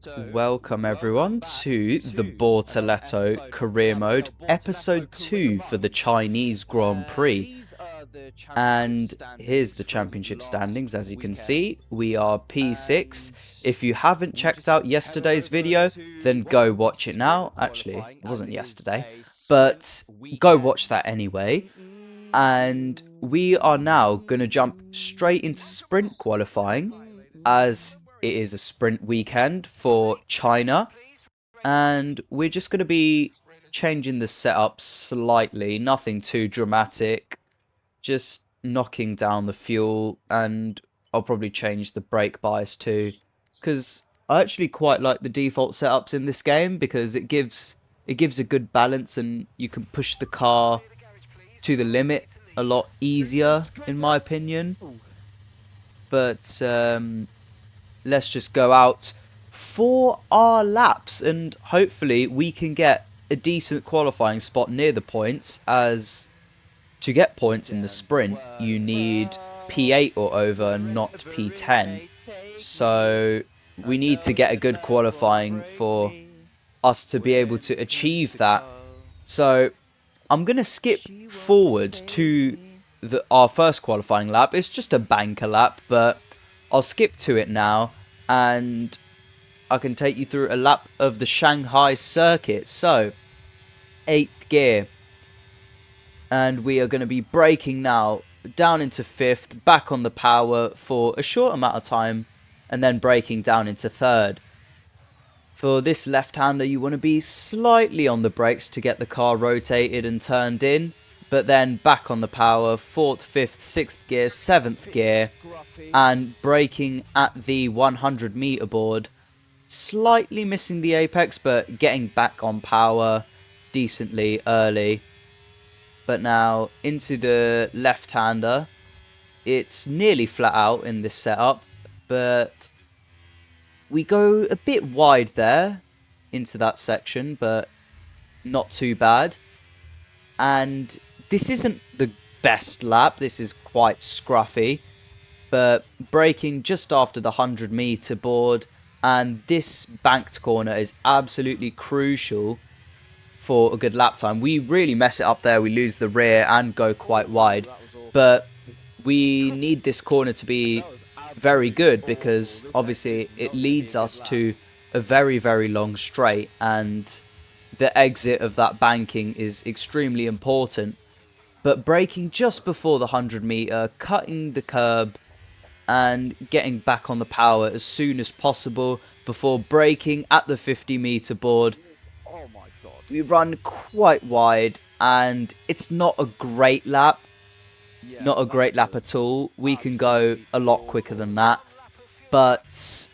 Welcome everyone to the Bortoleto Career Mode Episode 2 for the Chinese Grand Prix. And here's the championship standings. As you can see, we are P6. If you haven't checked out yesterday's video, then go watch it now. Actually, it wasn't yesterday, but go watch that anyway. And we are now going to jump straight into sprint qualifying, as it is a sprint weekend for China, and we're just going to be changing the setup slightly, nothing too dramatic, just knocking down the fuel, and I'll probably change the brake bias too, because I actually quite like the default setups in this game because it gives a good balance and you can push the car to the limit a lot easier in my opinion. But let's just go out for our laps and hopefully we can get a decent qualifying spot near the points, as to get points in the sprint you need P8 or over, not P10. So we need to get a good qualifying for us to be able to achieve that. So I'm going to skip forward to our first qualifying lap. It's just a banker lap, but I'll skip to it now and I can take you through a lap of the Shanghai circuit. So, 8th gear. And we are going to be braking now down into 5th, back on the power for a short amount of time, and then braking down into 3rd. For this left-hander, you want to be slightly on the brakes to get the car rotated and turned in, but then back on the power, 4th, 5th, 6th gear, 7th gear, and braking at the 100 meter board. Slightly missing the apex, but getting back on power decently early. But now into the left-hander. It's nearly flat out in this setup, but we go a bit wide there into that section, but not too bad. And this isn't the best lap. This is quite scruffy, but braking just after the 100 meter board, and this banked corner is absolutely crucial for a good lap time. We really mess it up there. We lose the rear and go quite wide, but we need this corner to be very good because obviously it leads us to a very, very long straight, and the exit of that banking is extremely important. But braking just before the 100 meter, cutting the curb and getting back on the power as soon as possible before braking at the 50 meter board. We run quite wide and it's not a great lap. Not a great lap at all. We can go a lot quicker than that. But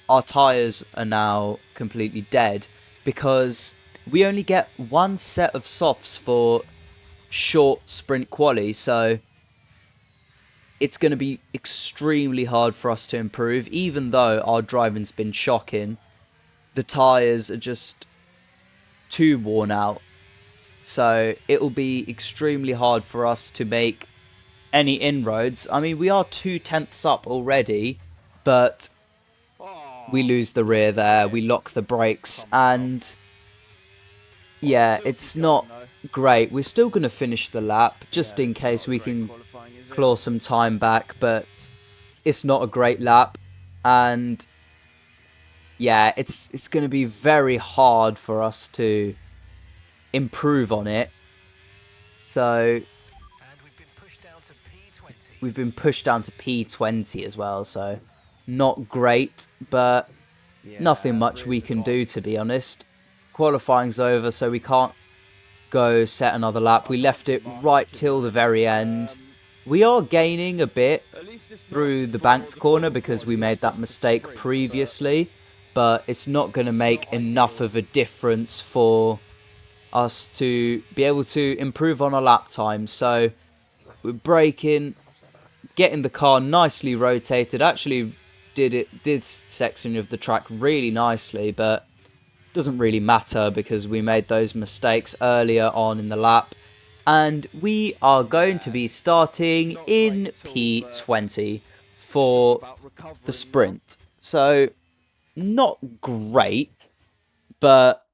our tyres are now completely dead because we only get one set of softs for short sprint quali. So it's going to be extremely hard for us to improve. Even though our driving's been shocking, the tyres are just too worn out. So it will be extremely hard for us to make any inroads. I mean, we are 2/10ths up already, but we lose the rear there. We lock the brakes, and yeah, it's not great. We're still going to finish the lap just in case we can claw some time back, but it's not a great lap, and yeah, it's going to be very hard for us to improve on it. So we've been pushed down to P20 as well, so not great, but nothing much we can do, to be honest. Qualifying's over, so we can't go set another lap. We left it right till the very end. We are gaining a bit through the banked corner because we made that mistake previously, but it's not going to make enough of a difference for us to be able to improve on our lap time. So we're braking, getting the car nicely rotated. Actually did this section of the track really nicely, but doesn't really matter because we made those mistakes earlier on in the lap. And we are going to be starting in P20 for the sprint. So not great, but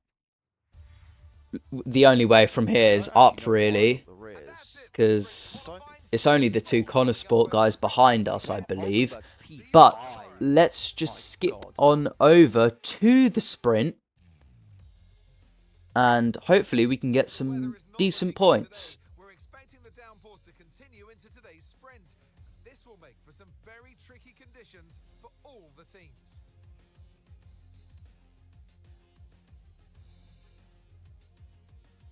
the only way from here is up, really, because it's only the two Connor Sport guys behind us, I believe. But let's just skip on over to the sprint, and hopefully we can get some decent points. We're expecting the downpours to continue into today's sprint. This will make for some very tricky conditions for all the teams.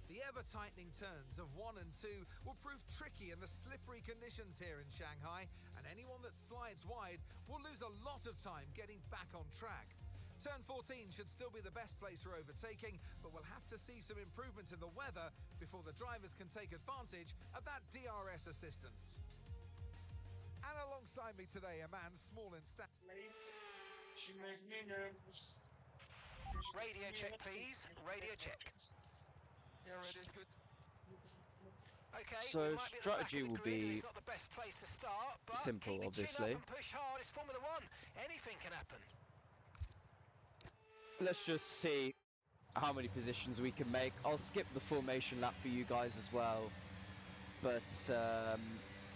The ever-tightening turns of 1 and 2 will prove tricky in the slippery conditions here in Shanghai, and anyone that slides wide will lose a lot of time getting back on track. Turn 14 should still be the best place for overtaking, but we'll have to see some improvement in the weather before the drivers can take advantage of that DRS assistance. And alongside me today, a man small in stature. She makes me nervous. Radio check, please. Radio check. Yeah, radio good. Okay. So strategy will be It's not the best place to start, but simple, keep your chin obviously. up and push hard. It's Formula One. Anything can happen. Let's just see how many positions we can make. I'll skip the formation lap for you guys as well, but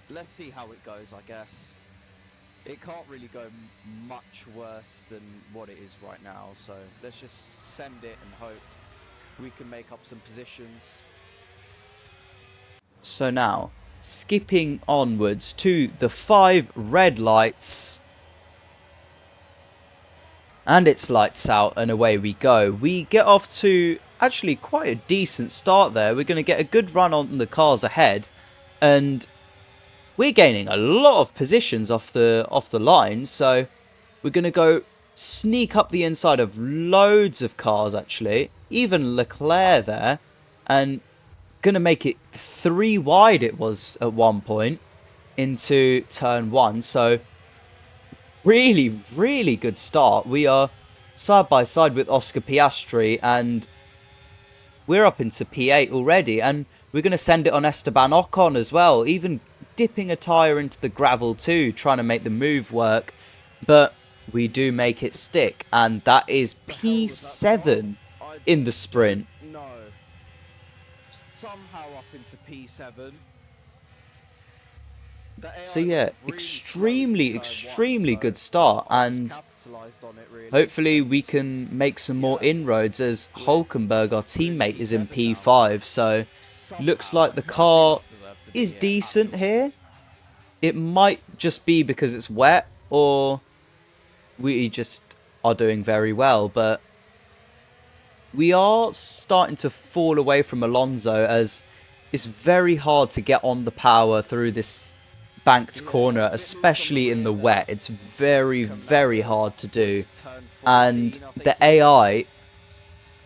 let's see how it goes, I guess. It can't really go much worse than what it is right now, so let's just send it and hope we can make up some positions. So now, skipping onwards to the 5 red lights. And it's lights out and away we go. We get off to actually quite a decent start there. We're going to get a good run on the cars ahead. And we're gaining a lot of positions off the line. So we're going to go sneak up the inside of loads of cars actually. Even Leclerc there. And going to make it 3 wide it was at one point into turn 1. So really, really good start. We are side by side with Oscar Piastri and we're up into P8 already, and we're going to send it on Esteban Ocon as well, even dipping a tyre into the gravel too, trying to make the move work, but we do make it stick, and that is P7 in the sprint. No. Somehow up into P7. So yeah, extremely good start, and hopefully we can make some more inroads as Hulkenberg, our teammate, is in P5. So looks like the car is decent here. It might just be because it's wet, or we just are doing very well, but we are starting to fall away from Alonso as it's very hard to get on the power through this banked corner, especially in the wet. It's very, very hard to do. And the AI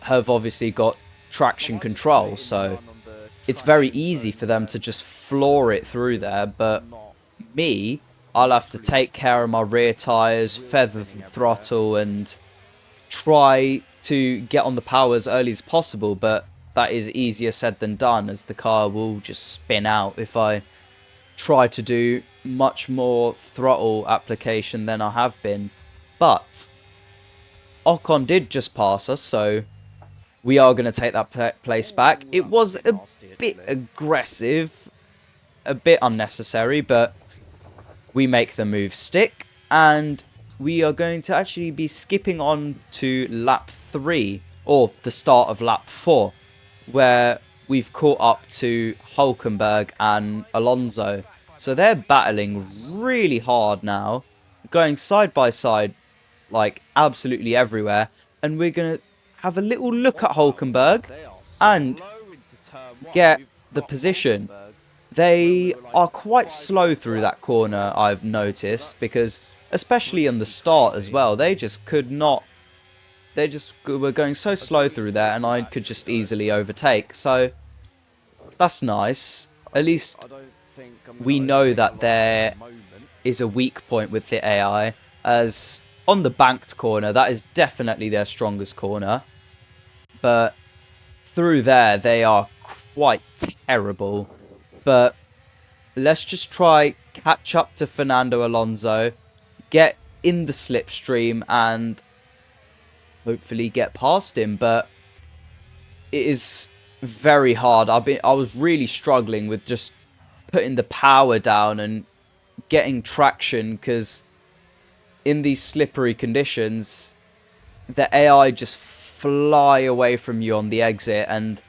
have obviously got traction control, so it's very easy for them to just floor it through there. But me, I'll have to take care of my rear tyres, feather the throttle, and try to get on the power as early as possible. But that is easier said than done, as the car will just spin out if I try to do much more throttle application than I have been. But Ocon did just pass us, so we are going to take that place back. It was a bit aggressive, a bit unnecessary, but we make the move stick, and we are going to actually be skipping on to lap 3, or the start of lap 4, where we've caught up to Hulkenberg and Alonso. So they're battling really hard now, going side by side, like absolutely everywhere. And we're going to have a little look at Hulkenberg and get the position. They are quite slow through that corner, I've noticed, because especially in the start as well, they just could not. They just were going so slow through there, and I could just easily overtake. So that's nice. At least we know that there is a weak point with the AI, as on the banked corner, that is definitely their strongest corner. But through there, they are quite terrible. But let's just try catch up to Fernando Alonso, get in the slipstream, and hopefully get past him, but it is very hard. I was really struggling with just putting the power down and getting traction, because in these slippery conditions, the AI just fly away from you on the exit, and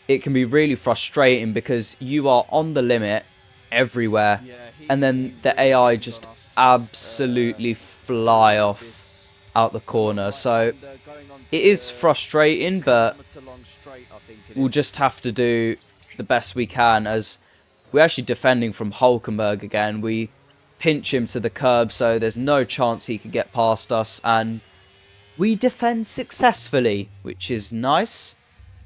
it can be really frustrating because you are on the limit everywhere, Yeah, and he then the really AI leaned just on us, absolutely fly during off this out the long corner. right So hander going on it to is frustrating, but kilometre-long straight, I think it we'll is. just have to do the best we can, as we're actually defending from Hulkenberg again. We pinch him to the curb, so there's no chance he can get past us, and we defend successfully, which is nice.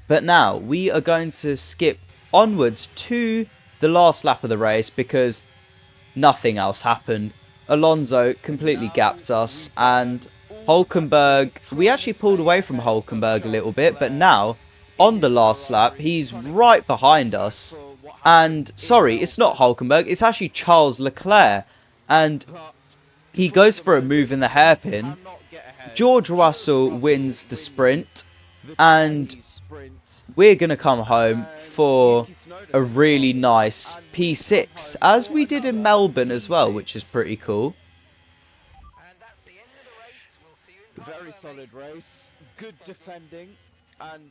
But now we are going to skip onwards to the last lap of the race because nothing else happened. Alonso completely gapped us, and Hulkenberg, we actually pulled away from Hulkenberg a little bit, but now on the last lap he's right behind us. And sorry, it's not Hulkenberg, it's actually Charles Leclerc, and he goes for a move in the hairpin. George Russell wins the sprint, and we're going to come home for a really nice P6, as we did in Melbourne as well, which is pretty cool. And that's the end of the race. We'll see you in Very solid race, good defending, and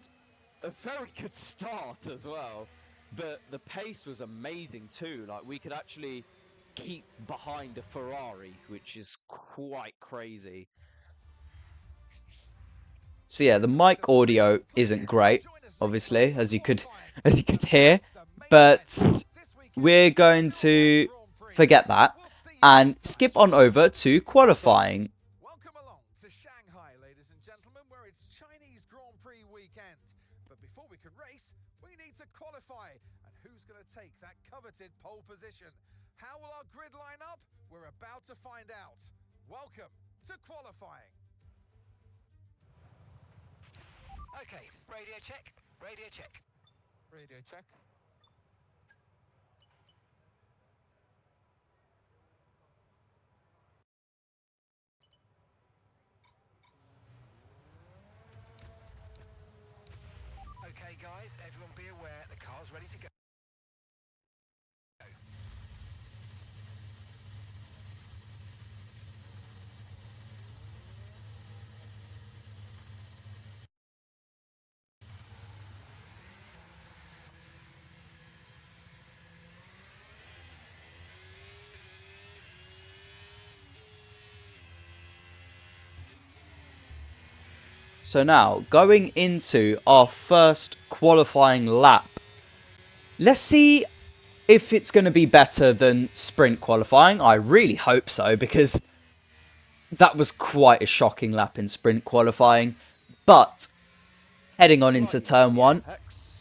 a very good start as well. But the pace was amazing too. Like, we could actually keep behind a Ferrari, which is quite crazy. So yeah, the mic audio isn't great, obviously, as you could hear, but we're going to forget that and skip on over to qualifying. Welcome along to Shanghai, ladies and gentlemen, where it's Chinese Grand Prix weekend. But before we can race, we need to qualify. And who's going to take that coveted pole position? How will our grid line up? We're about to find out. Welcome to qualifying. Okay, radio check. Radio check. Radio check. Okay, guys, everyone be aware the car's ready to go. So now, going into our first qualifying lap, let's see if it's going to be better than sprint qualifying. I really hope so, because that was quite a shocking lap in sprint qualifying. But heading on into turn one,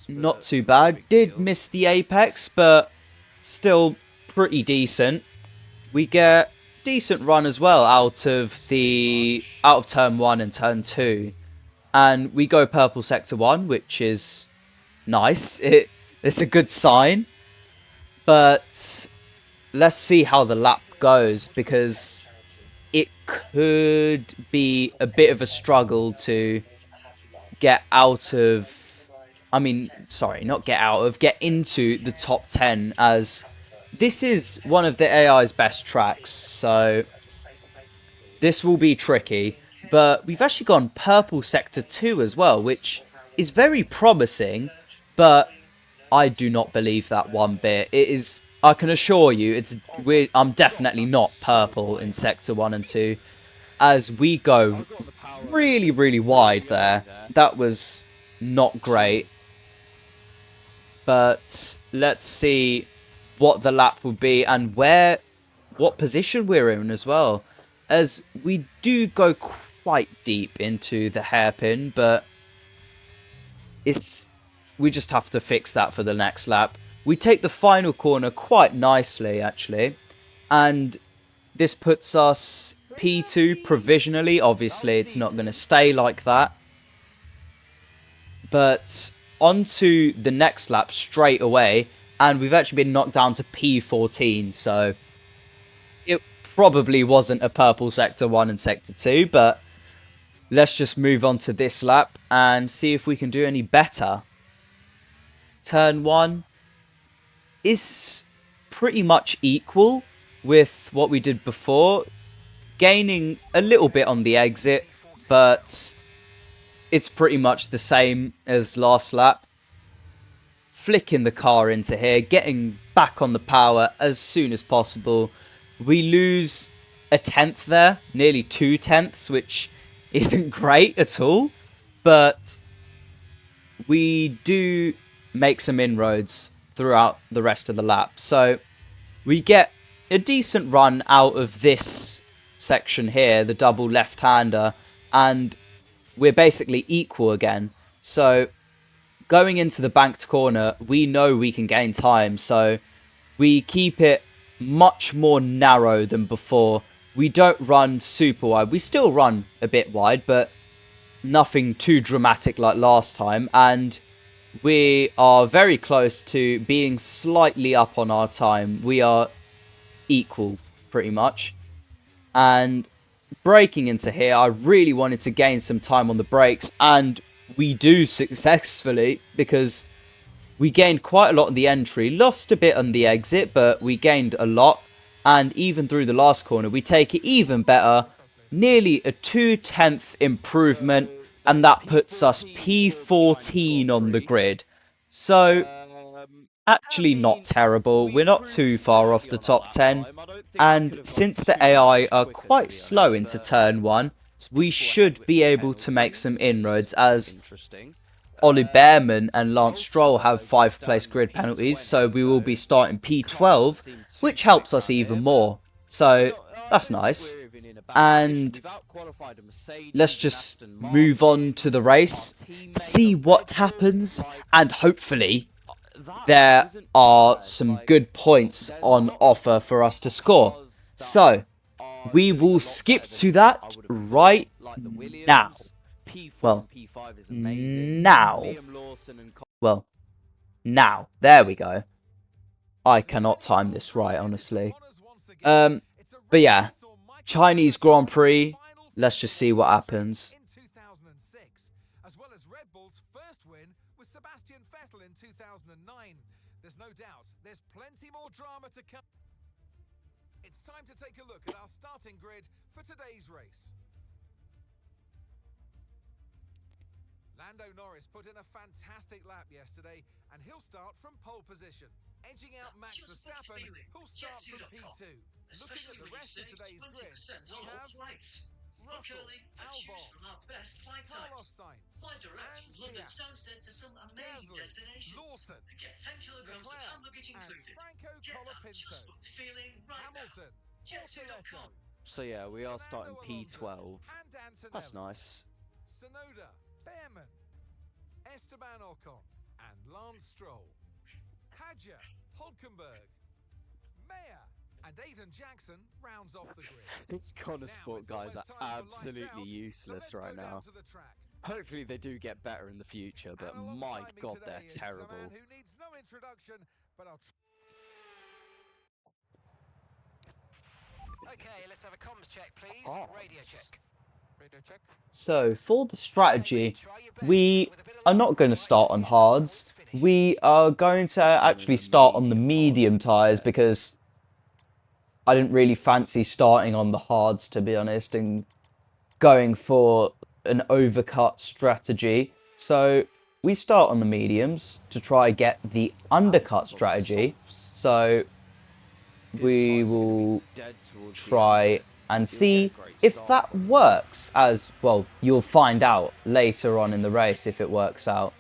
not too bad. Did miss the apex, but still pretty decent. We get decent run as well out of turn one and turn two, and we go purple sector one, which is nice. It's a good sign, but let's see how the lap goes, because it could be a bit of a struggle to get out of, I mean, sorry, not get out of, get into the top 10, as this is one of the AI's best tracks, so this will be tricky. But we've actually gone purple sector 2 as well, which is very promising, but I do not believe that one bit. It is, I can assure you, I'm definitely not purple in sector 1 and 2, as we go really, really wide there. That was not great. But let's see what the lap will be and what position we're in as well, as we do go quite deep into the hairpin, but we just have to fix that for the next lap. We take the final corner quite nicely, actually, and this puts us P2 provisionally. Obviously, it's not going to stay like that, but onto the next lap straight away, and we've actually been knocked down to P14, so it probably wasn't a purple sector 1 and sector 2, but let's just move on to this lap and see if we can do any better. Turn 1 is pretty much equal with what we did before, gaining a little bit on the exit, but it's pretty much the same as last lap. Flicking the car into here, getting back on the power as soon as possible. We lose a tenth there, nearly 2/10, which isn't great at all, but we do make some inroads throughout the rest of the lap. So we get a decent run out of this section here, the double left-hander, and we're basically equal again. So going into the banked corner, we know we can gain time, so we keep it much more narrow than before. We don't run super wide. We still run a bit wide, but nothing too dramatic like last time, and we are very close to being slightly up on our time. We are equal, pretty much. And braking into here, I really wanted to gain some time on the brakes, and we do successfully, because we gained quite a lot on the entry, lost a bit on the exit, but we gained a lot. And even through the last corner, we take it even better, nearly a 2/10 improvement, and that puts us P14 on the grid. So actually not terrible. We're not too far off the top 10. And since the AI are quite slow into turn 1, we should be able to make some inroads, as Ollie Behrman and Lance Stroll have 5th place grid penalties, so we will be starting P12, which helps us even more. So that's nice. And let's just move on to the race, see what happens, and hopefully there are some good points on offer for us to score. So we will skip to that right now. Well, now. There we go. I cannot time this right, honestly. But yeah, Chinese Grand Prix. Let's just see what happens. In 2006, as well as Red Bull's first win with Sebastian Vettel in 2009. There's no doubt there's plenty more drama to come. It's time to take a look at our starting grid for today's race. Lando Norris put in a fantastic lap yesterday, and he'll start from pole position. Edging out Max Verstappen, who'll start from P2. Looking at the rest of today's grid, we have Russell, Albon, Carlos Sainz, and Piastri, Gasly, Lawson, Leclerc, and Franco Colapinto, Hamilton, Bortoleto, So yeah, we are starting Fernando P12. Alonso, and Antonelli. That's nice. Sonoda, Behrman, Esteban Ocon, and Lance Stroll. Hadja, Hulkenberg, Mayer, and Aiden Jackson rounds off the grid. These Connor Now Sport it's guys are almost time for lights absolutely out, so useless let's right go down now. to the track. Hopefully they do get better in the future, but And my alongside me god, today they're is a terrible. man who needs no introduction, but I'll Okay, let's have a comms check, please. Oh, Radio check. Radio check. So for the strategy, we are not going to start on hards. We are going to actually start on the medium tyres, because I didn't really fancy starting on the hards, to be honest, and going for an overcut strategy. So we start on the mediums to try get the undercut strategy. So we will try and see if that works, as well. You'll find out later on in the race if it works out.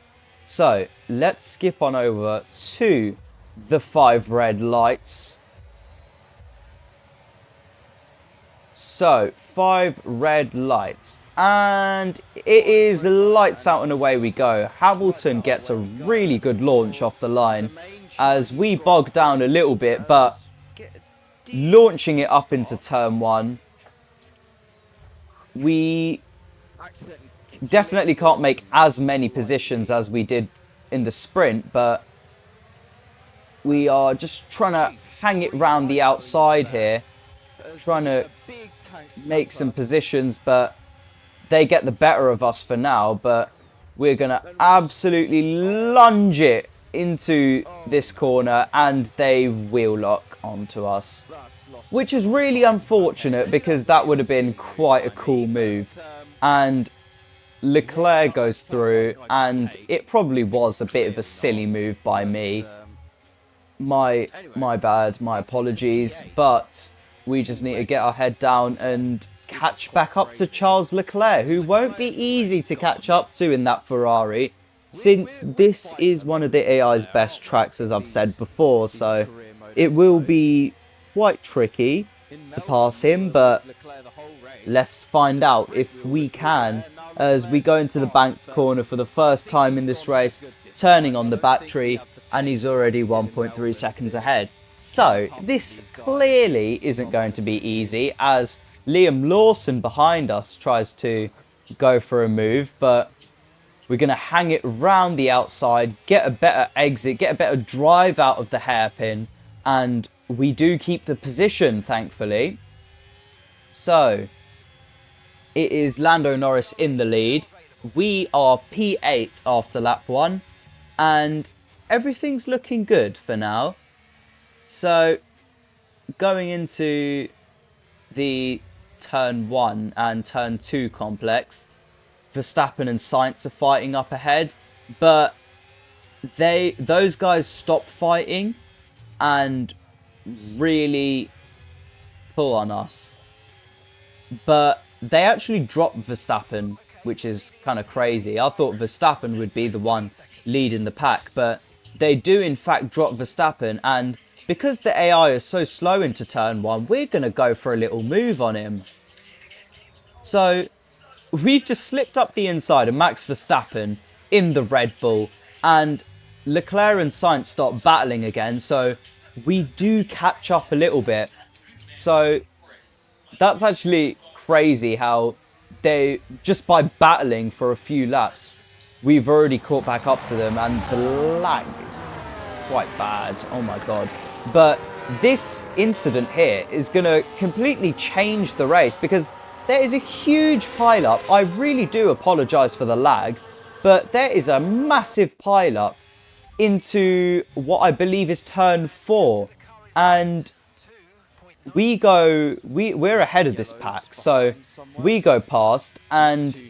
So let's skip on over to the 5 red lights. So 5 red lights, and it is lights out and away we go. Hamilton gets a really good launch off the line as we bog down a little bit, but launching it up into turn 1, we definitely can't make as many positions as we did in the sprint, but we are just trying to hang it round the outside here, trying to make some positions, but they get the better of us for now, but we're going to absolutely lunge it into this corner and they wheel lock onto us. Which is really unfortunate because that would have been quite a cool move. And Leclerc goes through and it probably was a bit of a silly move by me. My bad, my apologies, but we just need to get our head down and catch back up to Charles Leclerc, who won't be easy to catch up to in that Ferrari, since this is one of the AI's best tracks, as I've said before, so it will be quite tricky to pass him, but let's find out if we can, as we go into the banked corner for the first time in this race, turning on the battery, and he's already 1.3 seconds ahead. So this clearly isn't going to be easy, as Liam Lawson behind us tries to go for a move, but we're going to hang it round the outside, get a better exit, get a better drive out of the hairpin, and we do keep the position, thankfully. So it is Lando Norris in the lead. We are P8 after lap 1, and everything's looking good for now. So going into the turn 1 and turn 2 complex, Verstappen and Sainz are fighting up ahead, but those guys stop fighting and really pull on us. But they actually drop Verstappen, which is kind of crazy. I thought Verstappen would be the one leading the pack, but they do in fact drop Verstappen, and because the AI is so slow into turn 1, we're going to go for a little move on him. So we've just slipped up the inside of Max Verstappen in the Red Bull, and Leclerc and Sainz start battling again, so we do catch up a little bit. So that's actually crazy how they, just by battling for a few laps, we've already caught back up to them, and the lag is quite bad. Oh my god. But this incident here is going to completely change the race, because there is a huge pile-up. I really do apologise for the lag, but there is a massive pile-up into what I believe is turn 4. And we're ahead of this pack, so we go past and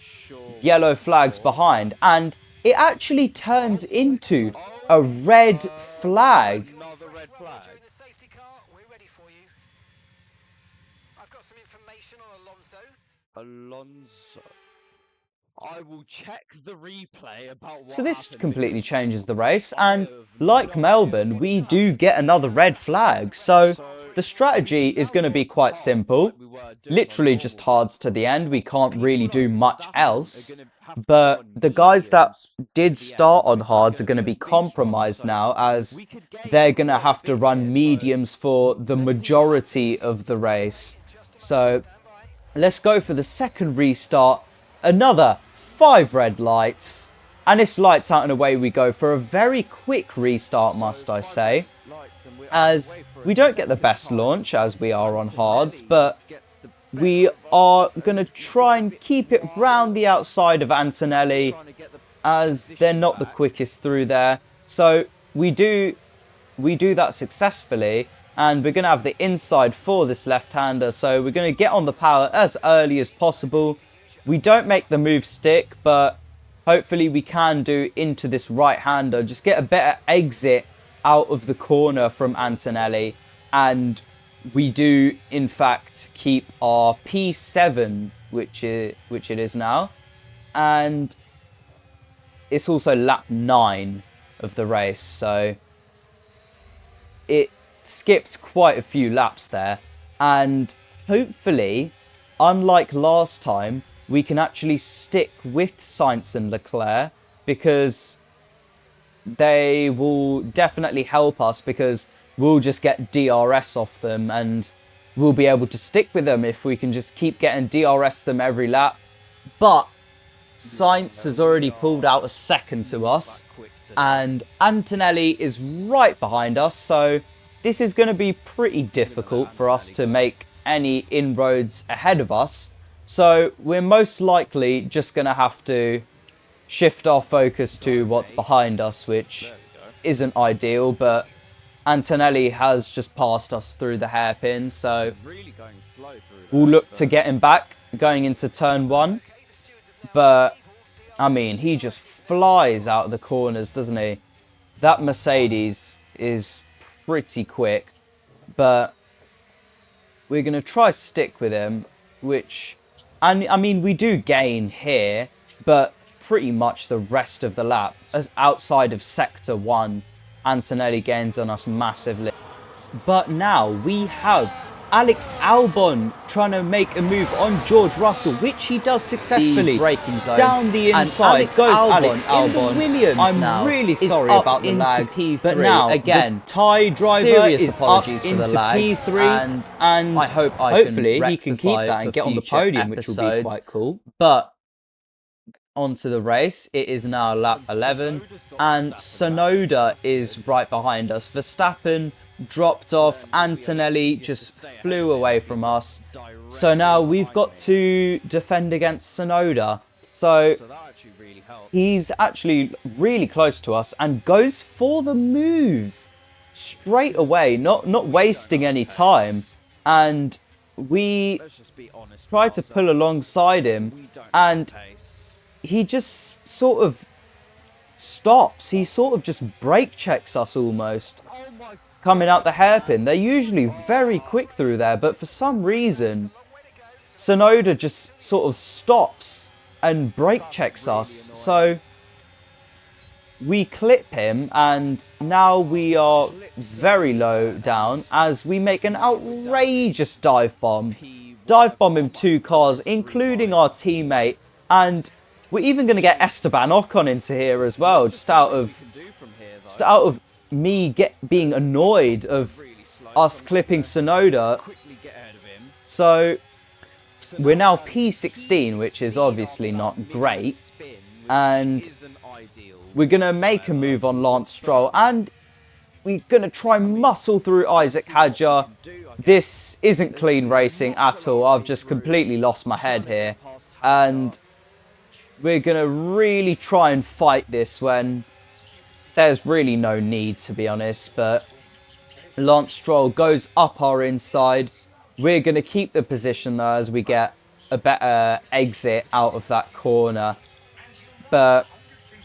yellow flags behind, and it actually turns into a red flag. Another red flag. Join the safety car. We're ready for you. I've got some information on Alonso. Alonso. I will check the replay about what So this happened, completely because changes the race, and like Melbourne, we do get another red flag. So the strategy is going to be quite simple. Literally just hards to the end. We can't really do much else. But the guys that did start on hards are going to be compromised now, as they're going to have to run mediums for the majority of the race. So let's go for the second restart. Another 5 red lights. And it's lights out and away we go for a very quick restart, must I say. As we don't get the best launch as we are on hards, but we are going to try and keep it round the outside of Antonelli, as they're not the quickest through there. So we do that successfully, and we're going to have the inside for this left-hander. So we're going to get on the power as early as possible. We don't make the move stick, but hopefully we can do into this right-hander. Just get a better exit out of the corner from Antonelli, and we do in fact keep our P7, which it is now, and it's also lap 9 of the race, so it skipped quite a few laps there, and hopefully, unlike last time, we can actually stick with Sainz and Leclerc, because they will definitely help us, because we'll just get DRS off them, and we'll be able to stick with them if we can just keep getting DRS them every lap. But Sainz has already pulled out a second to us, and Antonelli is right behind us, so this is going to be pretty difficult for us to make any inroads ahead of us. So we're most likely just going to have to shift our focus to what's behind us, which isn't ideal, but Antonelli has just passed us through the hairpin, so Really going slow through we'll there, look to but get him back going into turn 1. But, I mean, he just flies out of the corners, doesn't he? That Mercedes is pretty quick, but we're going to try stick with him, which, and I mean, we do gain here, but pretty much the rest of the lap, as outside of Sector 1, Antonelli gains on us massively. But now we have Alex Albon trying to make a move on George Russell, which he does successfully. Braking zone. Down the inside Alex goes Albon, Alex in the Albon. Williams I'm now really is sorry up about the into lag, P3. but now Again, the Thai driver serious is apologies up for the into lag, P3, and I hope I hopefully can he can keep rectify that for and get on the future podium, which will be episodes. quite cool. But onto the race, it is now lap 11, and Sonoda is right behind us. Verstappen dropped off, Antonelli just flew away from us. So now we've got to defend against Sonoda. So that actually really helps. he's actually really close to us and goes for the move straight away, not wasting any time. And we Let's just be honest. try with to pull ourselves. alongside him, We don't and have pace. he just sort of stops. He sort of just brake checks us almost. Oh my Coming out the hairpin. They're usually very quick through there, but for some reason, Sonoda just sort of stops and brake checks us. So we clip him, and now we are very low down as we make an outrageous dive bomb. Dive bomb him 2 cars, including our teammate, and we're even going to get Esteban Ocon into here as well, just out of me being annoyed of us clipping Sonoda. quickly get ahead of him. So we're now P16, which is obviously not great, and Isn't ideal. we're going to make a move on Lance Stroll, and we're going to try muscle through Isaac Hadjar. This isn't clean racing at all. I've just completely lost my head here, and we're going to really try and fight this when there's really no need, to be honest. But Lance Stroll goes up our inside. We're going to keep the position though as we get a better exit out of that corner. But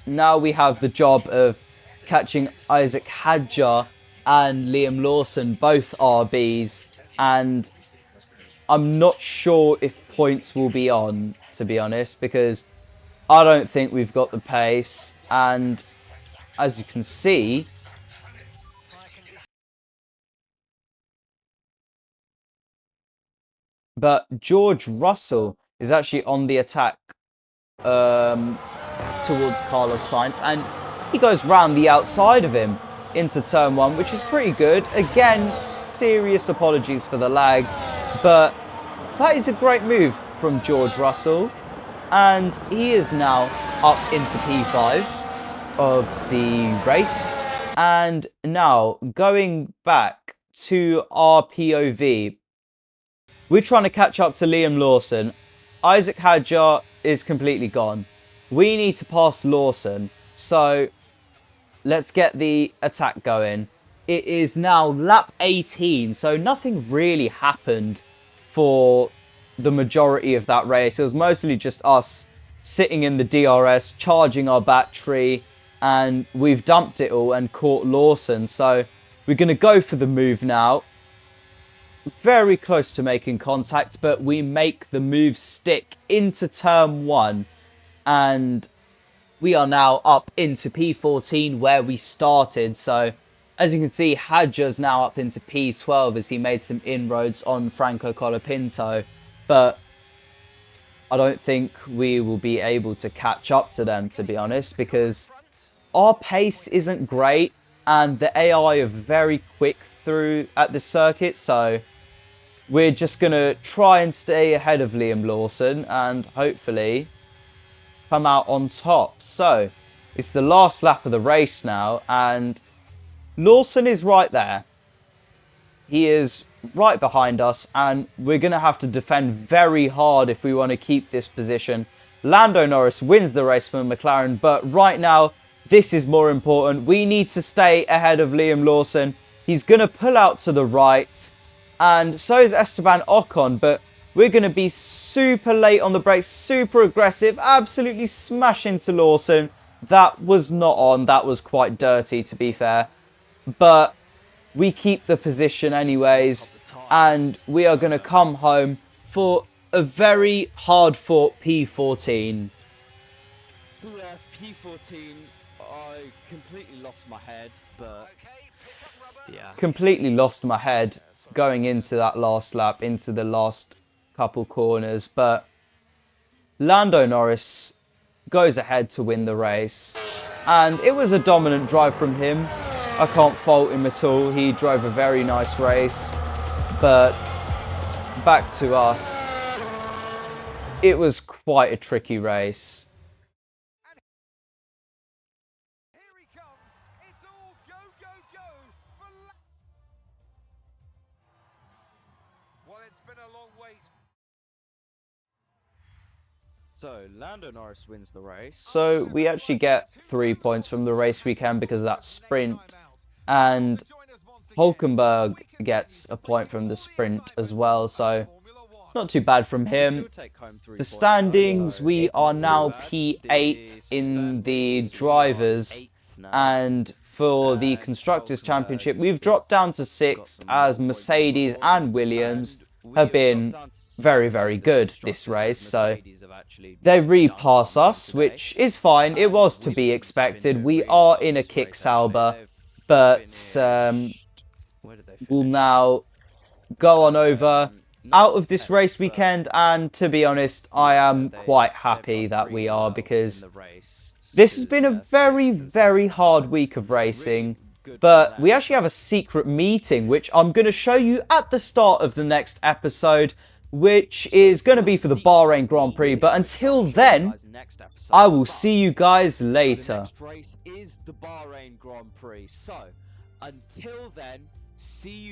now we have the job of catching Isaac Hadjar and Liam Lawson, both RBs, and I'm not sure if points will be on, to be honest, because I don't think we've got the pace, and as you can see, but George Russell is actually on the attack towards Carlos Sainz, and he goes round the outside of him into turn 1, which is pretty good. Again, serious apologies for the lag, but that is a great move from George Russell, and he is now up into P5 of the race. And now going back to our POV, we're trying to catch up to Liam Lawson. Isaac Hadjar is completely gone. We need to pass Lawson, so let's get the attack going. It is now lap 18, so nothing really happened for the majority of that race. It was mostly just us sitting in the DRS, charging our battery, and we've dumped it all and caught Lawson. So we're going to go for the move now. Very close to making contact, but we make the move stick into turn 1, and we are now up into P14 where we started. So as you can see, Hadjar's now up into P12 as he made some inroads on Franco Colapinto, but I don't think we will be able to catch up to them, to be honest, because our pace isn't great and the AI are very quick through at the circuit. So we're just going to try and stay ahead of Liam Lawson and hopefully come out on top. So it's the last lap of the race now, and Lawson is right there. He is right behind us, and we're going to have to defend very hard if we want to keep this position. Lando Norris wins the race for McLaren, but right now, this is more important. We need to stay ahead of Liam Lawson. He's going to pull out to the right, and so is Esteban Ocon, but we're going to be super late on the brakes, super aggressive, absolutely smash into Lawson. That was not on. That was quite dirty, to be fair. But we keep the position anyways, and we are going to come home for a very hard-fought P14. Yeah, P14, I completely lost my head, but yeah. Completely lost my head going into that last lap, into the last couple corners, but Lando Norris goes ahead to win the race, and it was a dominant drive from him. I can't fault him at all. He drove a very nice race, but back to us. It was quite a tricky race. Here he comes. It's all go, go, go for Well, it's been a long wait. So, Lando Norris wins the race. So we actually get 3 points from the race weekend because of that sprint, and Hulkenberg gets a point from the sprint as well, so not too bad from him. The standings, we are now P8 in the drivers, and for the Constructors' Championship, we've dropped down to 6th as Mercedes and Williams have been very, very good this race, so they repass us, which is fine. It was to be expected. We are in a kick Sauber, but we'll now go on over out of this race weekend, and to be honest, I am quite happy that we are, because this has been a very, very hard week of racing. But we actually have a secret meeting, which I'm going to show you at the start of the next episode, which is going to be for the Bahrain Grand Prix. But until then, I will see you guys later. The next race is the Bahrain Grand Prix. So, until then, see you.